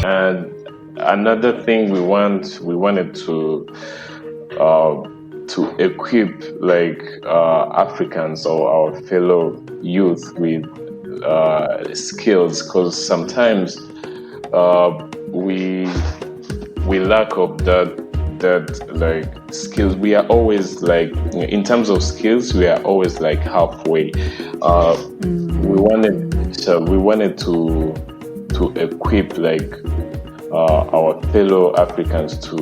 And another thing we wanted to equip like Africans or our fellow youth with skills, because sometimes we lack of that like skills. We are always like, in terms of skills, we are always like halfway. We wanted to equip like our fellow Africans to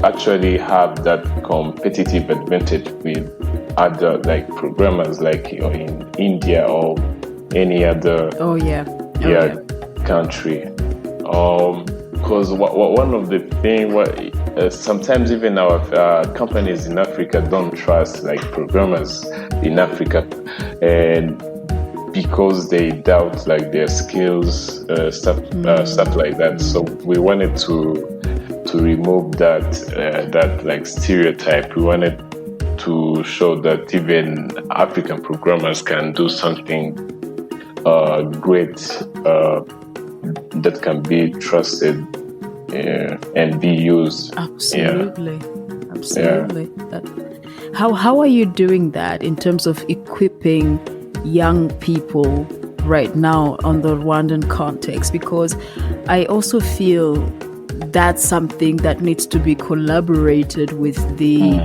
actually have that competitive advantage with other like programmers, like in India or any other country. Because one of the things, sometimes even our companies in Africa don't trust like programmers in Africa, and because they doubt like their skills, stuff like that. So we wanted to remove that like stereotype. We wanted to show that even African programmers can do something great that can be trusted and be used. Absolutely. How are you doing that in terms of equipping young people right now on the Rwandan context? Because I also feel that's something that needs to be collaborated with the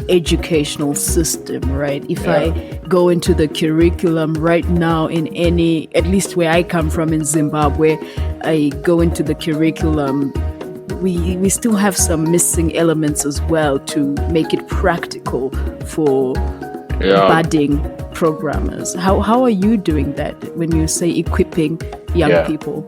educational system, right? If I go into the curriculum right now in any, at least where I come from in Zimbabwe, I go into the curriculum, we still have some missing elements as well to make it practical for budding programmers. How are you doing that when you say equipping young people?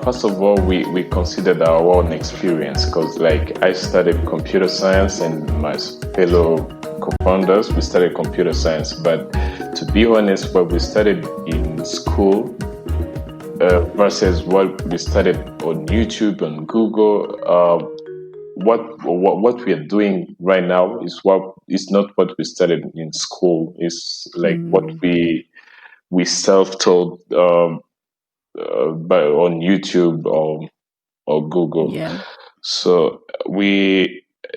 First of all, we considered our own experience, because like I studied computer science and my fellow co-founders, we studied computer science. But to be honest, what we studied in school versus what we studied on YouTube and Google, what we are doing right now is not what we studied in school. It's like what we self-taught on YouTube or Google. So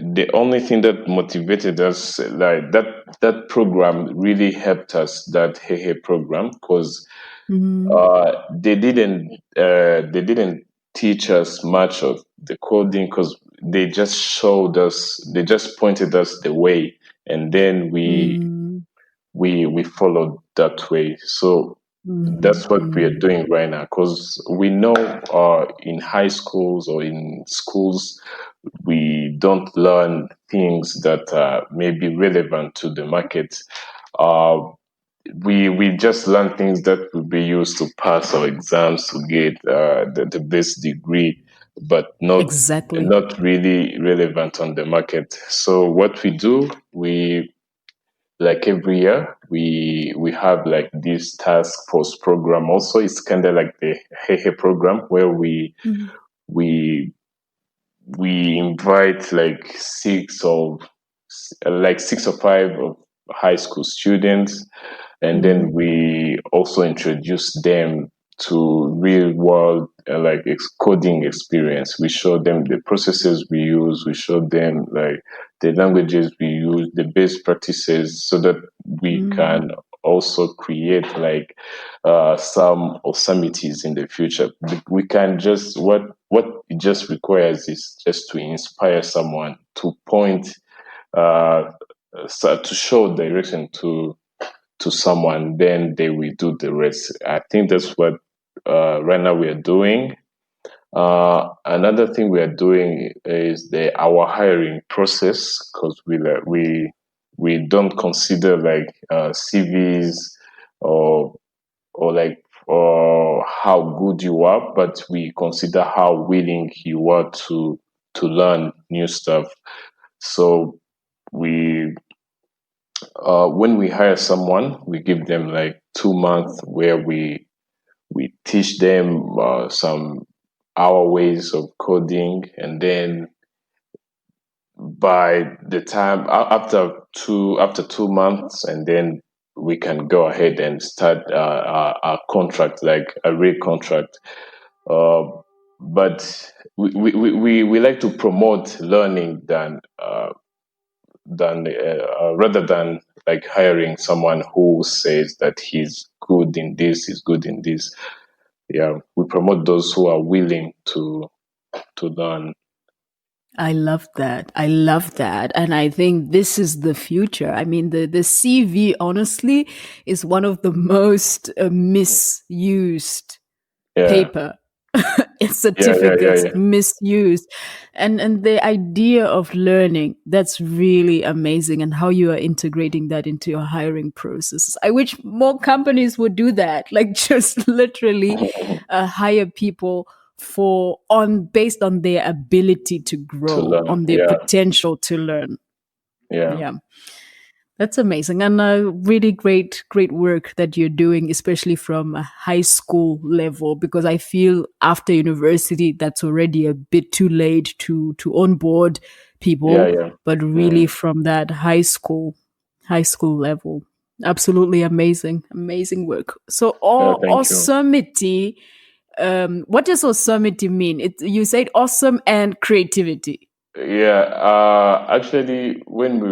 the only thing that motivated us, like that program really helped us, that Hey program, because they didn't teach us much of the coding, because they just pointed us the way, and then we followed that way. So that's what we are doing right now, because we know in high schools or in schools we don't learn things that may be relevant to the market. We just learn things that will be used to pass our exams, to get the best degree, but not really relevant on the market. So what we do, like every year, we have like this task force program. Also, it's kind of like the Hey program, where we invite like six or five of high school students, and then we also introduce them to real world like coding experience. We show them the processes we use. We show them like the languages we use, the best practices, so that we can also create like some awesomeities in the future. We can just what it just requires is just to inspire someone, to point, to show direction to someone, then they will do the rest. I think that's what right now we are doing. Another thing we are doing is our hiring process, because we don't consider like CVs or like or how good you are, but we consider how willing you are to learn new stuff. So we when we hire someone, we give them like 2 months where we teach them some our ways of coding, and then by the time after 2 months, and then we can go ahead and start our contract, like a real contract. Uh, but we like to promote learning than rather than like hiring someone who says that he's good in this, he's good in this. Yeah, we promote those who are willing to learn. I love that. I love that. And I think this is the future. I mean, the CV, honestly, is one of the most misused Yeah, paper yeah, certificates, yeah, misused. And the idea of learning, that's really amazing, and how you are integrating that into your hiring process. I wish more companies would do that, like just literally yeah. hire people based on their ability to To grow, learn. on their Yeah, potential to learn. yeah, Yeah. That's amazing, and really great work that you're doing, especially from a high school level. Because I feel after university, that's already a bit too late to onboard yeah, people. yeah. But really, from that high school level, absolutely amazing work. So, Yeah, thank you. awesomity. What does awesomity mean? You said awesome and creativity. Yeah, actually, when we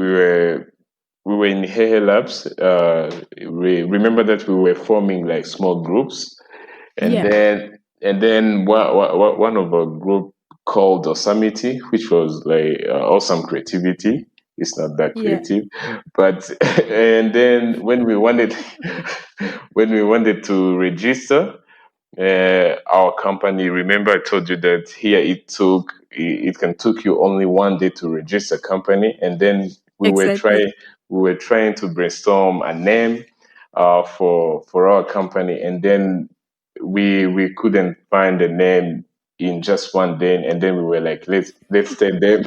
were in Hehe Labs, remember that we were forming like small groups, and Yeah, then one of a group called Awesomity, which was like awesome creativity. It's not that yeah, creative, but and then when we wanted when we wanted to register our company, remember I told you that here it can took you only one day to register a company, and then exactly. we were trying to brainstorm a name for our company, and then we couldn't find a name in just one day, and then we were like, let's tell them.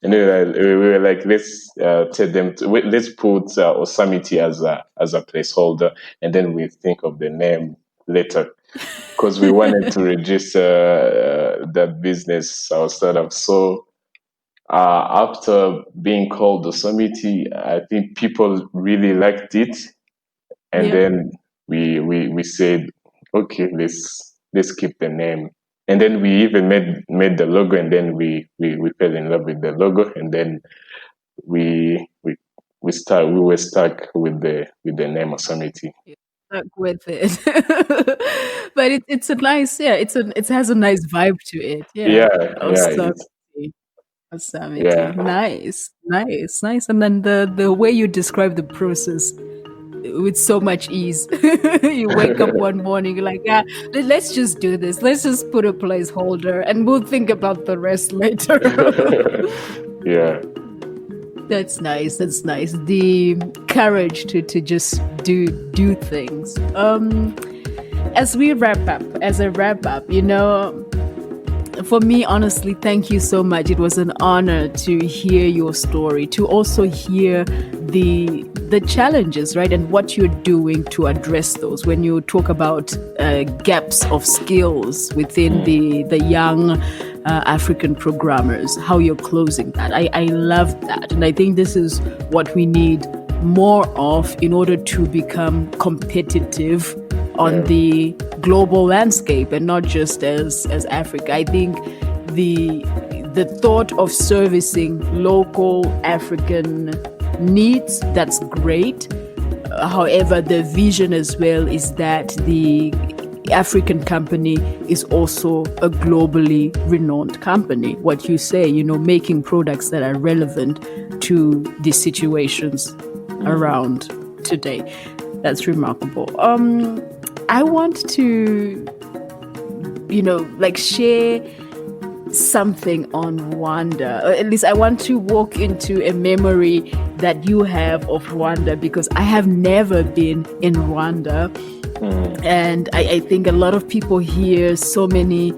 And we were like, let's tell them let's put Osamity as a placeholder, and then we think of the name later, because we wanted to register that business, our startup. So after being called the Summity, I think people really liked it, and Yeah. then we said, okay, let's keep the name, and then we even made the logo, and then we fell in love with the logo, and then we we we were stuck with the name of Summity. Stuck with it. But it's a nice, yeah, it has a nice vibe to it. Yeah. Yeah, yeah, Awesome. it's Awesomity. yeah. Nice. And then the way you describe the process with so much ease. You wake up one morning, you're like, yeah, let's just do this. Let's just put a placeholder and we'll think about the rest later. Yeah. That's nice. That's nice. The courage to just do things. As I wrap up, for me, honestly, thank you so much. It was an honor to hear your story, to also hear the challenges, right, and what you're doing to address those. When you talk about gaps of skills within the young African programmers, how you're closing that. I love that, and I think this is what we need more of in order to become competitive on the global landscape and not just as Africa. I think the thought of servicing local African needs, that's great. However, the vision as well is that the African company is also a globally renowned company. What you say, making products that are relevant to the situations around today. That's remarkable. I want to, share something on Rwanda. Or at least I want to walk into a memory that you have of Rwanda, because I have never been in Rwanda. And I think a lot of people hear so many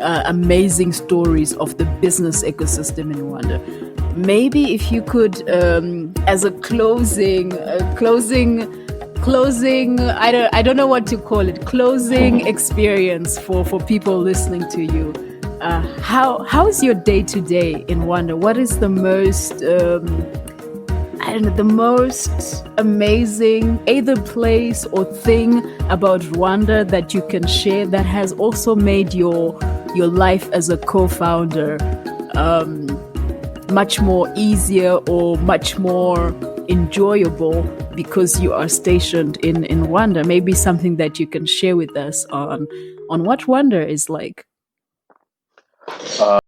amazing stories of the business ecosystem in Rwanda. Maybe if you could, as a closing, I don't know what to call it, closing experience for people listening to you. How is your day to day in Rwanda? What is the most the most amazing either place or thing about Rwanda that you can share that has also made your life as a co-founder much more easier or much more enjoyable because you are stationed in Rwanda? Maybe something that you can share with us on what Rwanda is like.